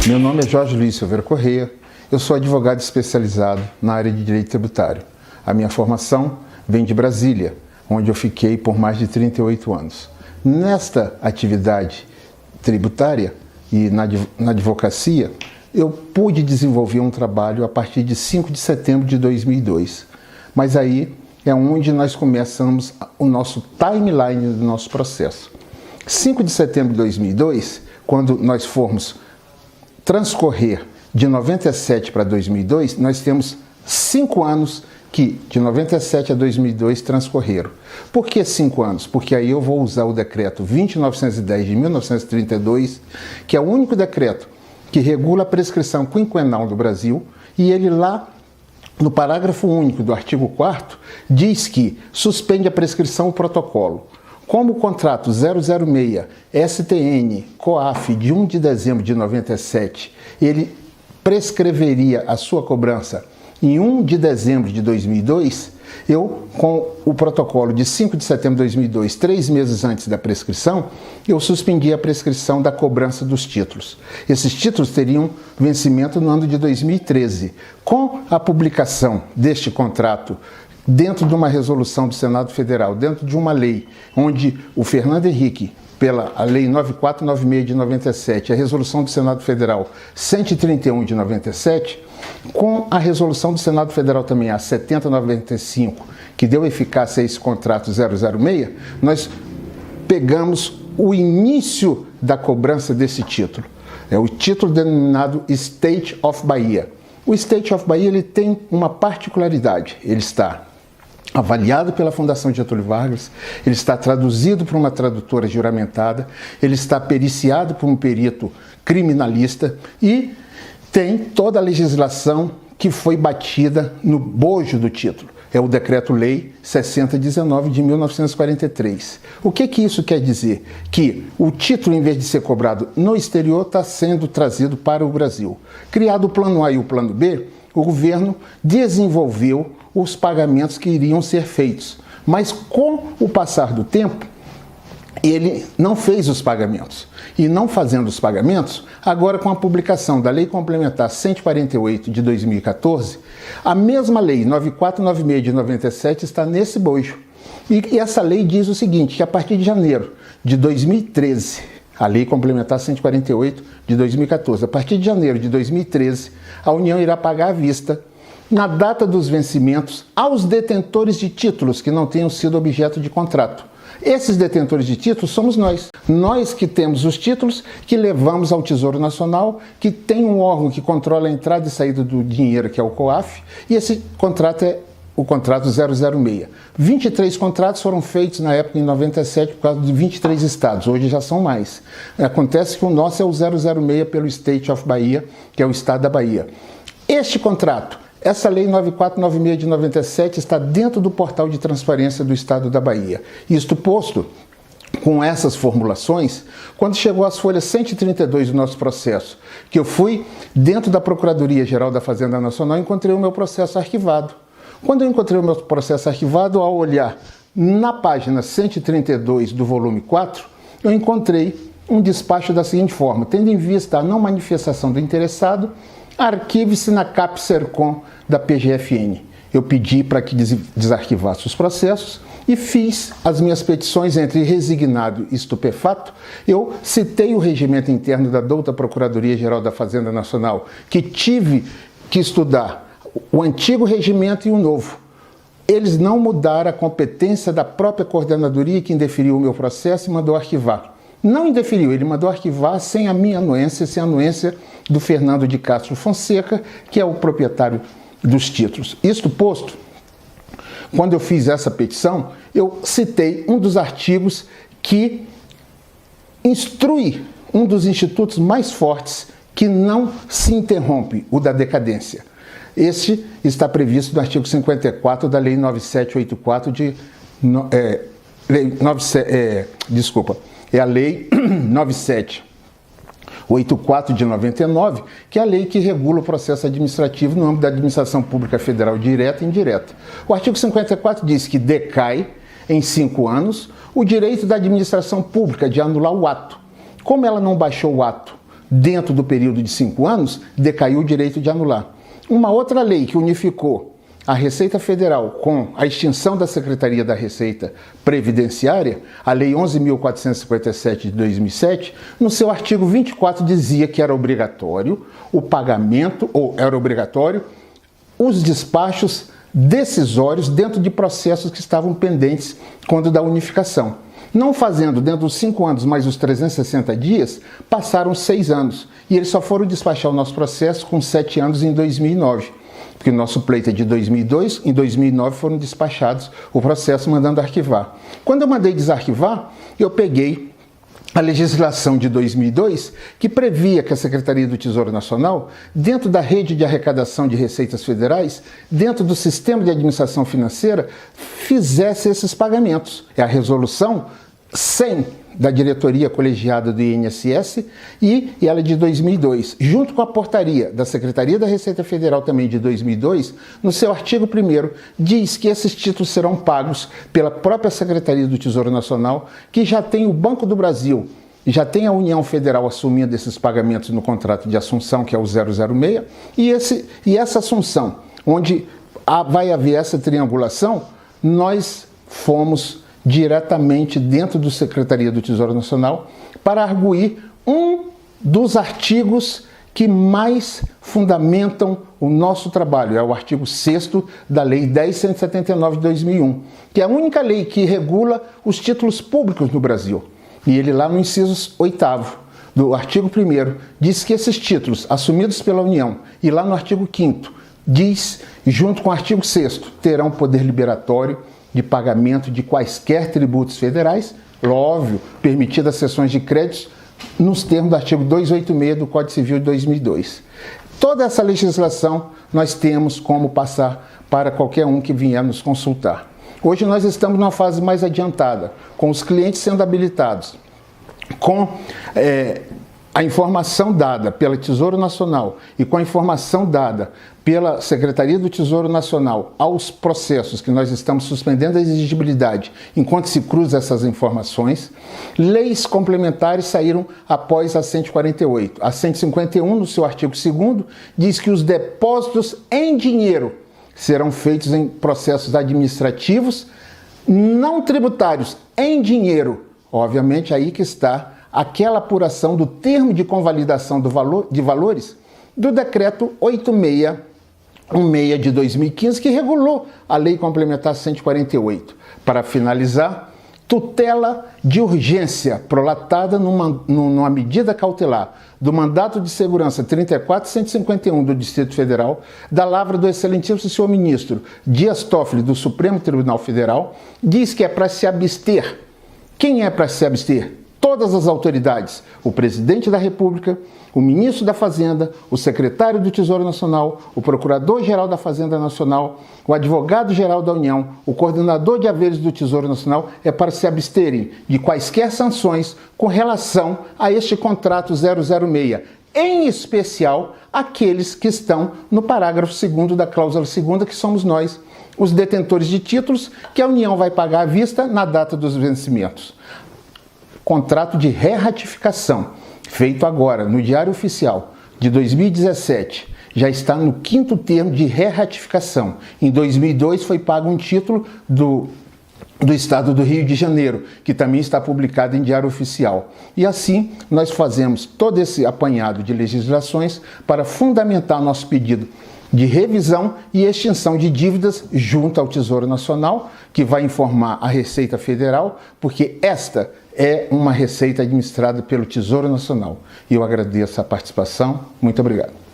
Meu nome é Jorge Luiz Silveira Correia, eu sou advogado especializado na área de direito tributário. A minha formação vem de Brasília, onde eu fiquei por mais de 38 anos. Nesta atividade tributária e na advocacia, eu pude desenvolver um trabalho a partir de 5 de setembro de 2002. Mas aí é onde nós começamos o nosso timeline do nosso processo. 5 de setembro de 2002, quando nós formos transcorrer de 97 para 2002, nós temos 5 anos que de 97 a 2002 transcorreram. Por que 5 anos? Porque aí eu vou usar o decreto 20.910 de 1932, que é o único decreto que regula a prescrição quinquenal do Brasil, e ele lá no parágrafo único do artigo 4º diz que suspende a prescrição o protocolo. Como o contrato 006 STN COAF de 1 de dezembro de 97, ele prescreveria a sua cobrança em 1 de dezembro de 2002, eu, com o protocolo de 5 de setembro de 2002, 3 meses antes da prescrição, eu suspendi a prescrição da cobrança dos títulos. Esses títulos teriam vencimento no ano de 2013. Com a publicação deste contrato dentro de uma resolução do Senado Federal, dentro de uma lei, onde o Fernando Henrique, pela a Lei 9496 de 97, a resolução do Senado Federal 131 de 97, com a resolução do Senado Federal também, a 7095, que deu eficácia a esse contrato 006, nós pegamos o início da cobrança desse título. É o título denominado State of Bahia. O State of Bahia ele tem uma particularidade, ele está avaliado pela Fundação Getúlio Vargas, ele está traduzido por uma tradutora juramentada, ele está periciado por um perito criminalista e tem toda a legislação que foi batida no bojo do título. É o Decreto-Lei 6019 de 1943. O que isso quer dizer? Que o título, em vez de ser cobrado no exterior, está sendo trazido para o Brasil. Criado o Plano A e o Plano B, o governo desenvolveu os pagamentos que iriam ser feitos. Mas com o passar do tempo, ele não fez os pagamentos. E não fazendo os pagamentos, agora com a publicação da Lei Complementar 148 de 2014, a mesma Lei 9496 de 97 está nesse bojo. E essa lei diz o seguinte, que a partir de janeiro de 2013, a Lei Complementar 148 de 2014, a partir de janeiro de 2013, a União irá pagar à vista, na data dos vencimentos, aos detentores de títulos que não tenham sido objeto de contrato. Esses detentores de títulos somos nós. Nós que temos os títulos, que levamos ao Tesouro Nacional, que tem um órgão que controla a entrada e saída do dinheiro, que é o COAF, e esse contrato é o contrato 006. 23 contratos foram feitos na época, em 97, por causa de 23 estados. Hoje já são mais. Acontece que o nosso é o 006 pelo State of Bahia, que é o estado da Bahia. Este contrato, essa Lei 9496 de 97 está dentro do portal de transparência do Estado da Bahia. Isto posto, com essas formulações, quando chegou às folhas 132 do nosso processo, que eu fui dentro da Procuradoria-Geral da Fazenda Nacional, encontrei o meu processo arquivado. Quando eu encontrei o meu processo arquivado, ao olhar na página 132 do volume 4, eu encontrei um despacho da seguinte forma: tendo em vista a não manifestação do interessado, arquive-se na CAP-SERCOM da PGFN. Eu pedi para que desarquivasse os processos e fiz as minhas petições entre resignado e estupefato. Eu citei o regimento interno da douta Procuradoria-Geral da Fazenda Nacional, que tive que estudar o antigo regimento e o novo. Eles não mudaram a competência da própria coordenadoria que indeferiu o meu processo e mandou arquivar. Não indeferiu, ele mandou arquivar sem a minha anuência, sem a anuência do Fernando de Castro Fonseca, que é o proprietário dos títulos. Isto posto, quando eu fiz essa petição, eu citei um dos artigos que instrui um dos institutos mais fortes que não se interrompe, o da decadência. Este está previsto no artigo 54 da Lei 9784 de... É a Lei 9784 de 99, que é a lei que regula o processo administrativo no âmbito da administração pública federal direta e indireta. O artigo 54 diz que decai em 5 anos o direito da administração pública de anular o ato. Como ela não baixou o ato dentro do período de 5 anos, decaiu o direito de anular. Uma outra lei que unificou a Receita Federal com a extinção da Secretaria da Receita Previdenciária, a Lei 11.457 de 2007, no seu artigo 24 dizia que era obrigatório o pagamento, ou era obrigatório os despachos decisórios dentro de processos que estavam pendentes quando da unificação. Não fazendo dentro dos 5 anos mais os 360 dias, passaram 6 anos. E eles só foram despachar o nosso processo com 7 anos em 2009. Porque o nosso pleito é de 2002, em 2009 foram despachados o processo mandando arquivar. Quando eu mandei desarquivar, eu peguei a legislação de 2002, que previa que a Secretaria do Tesouro Nacional, dentro da rede de arrecadação de receitas federais, dentro do sistema de administração financeira, fizesse esses pagamentos. É a resolução 100 da diretoria colegiada do INSS e ela é de 2002, junto com a portaria da Secretaria da Receita Federal também de 2002, no seu artigo 1º, diz que esses títulos serão pagos pela própria Secretaria do Tesouro Nacional, que já tem o Banco do Brasil, já tem a União Federal assumindo esses pagamentos no contrato de assunção, que é o 006, e essa assunção, onde vai haver essa triangulação, nós fomos diretamente dentro da Secretaria do Tesouro Nacional para arguir um dos artigos que mais fundamentam o nosso trabalho. É o artigo 6º da Lei 10.179 de 2001, que é a única lei que regula os títulos públicos no Brasil. E ele lá no inciso 8º do artigo 1º diz que esses títulos assumidos pela União, e lá no artigo 5º diz, junto com o artigo 6º, terão poder liberatório de pagamento de quaisquer tributos federais, óbvio, permitidas cessões de créditos, nos termos do artigo 286 do Código Civil de 2002. Toda essa legislação nós temos como passar para qualquer um que vier nos consultar. Hoje nós estamos numa fase mais adiantada, com os clientes sendo habilitados, com a informação dada pelo Tesouro Nacional e com a informação dada pela Secretaria do Tesouro Nacional aos processos que nós estamos suspendendo a exigibilidade enquanto se cruzam essas informações. Leis complementares saíram após a 148. A 151, no seu artigo 2º, diz que os depósitos em dinheiro serão feitos em processos administrativos não tributários em dinheiro. Obviamente, aí que está aquela apuração do termo de convalidação de valores do decreto 8616 de 2015, que regulou a Lei Complementar 148. Para finalizar, tutela de urgência prolatada numa medida cautelar do mandato de segurança 34.151 do Distrito Federal, da lavra do excelentíssimo senhor ministro Dias Toffoli, do Supremo Tribunal Federal, diz que é para se abster. Quem é para se abster? Todas as autoridades, o presidente da República, o ministro da Fazenda, o secretário do Tesouro Nacional, o procurador-geral da Fazenda Nacional, o advogado-geral da União, o coordenador de haveres do Tesouro Nacional, é para se absterem de quaisquer sanções com relação a este contrato 006, em especial aqueles que estão no parágrafo 2º da cláusula 2ª, que somos nós, os detentores de títulos, que a União vai pagar à vista na data dos vencimentos. Contrato de reratificação, feito agora no Diário Oficial de 2017, já está no 5º termo de reratificação. Em 2002 foi pago um título do Estado do Rio de Janeiro, que também está publicado em Diário Oficial. E assim nós fazemos todo esse apanhado de legislações para fundamentar nosso pedido de revisão e extinção de dívidas junto ao Tesouro Nacional, que vai informar a Receita Federal, porque esta é uma receita administrada pelo Tesouro Nacional. E eu agradeço a participação. Muito obrigado.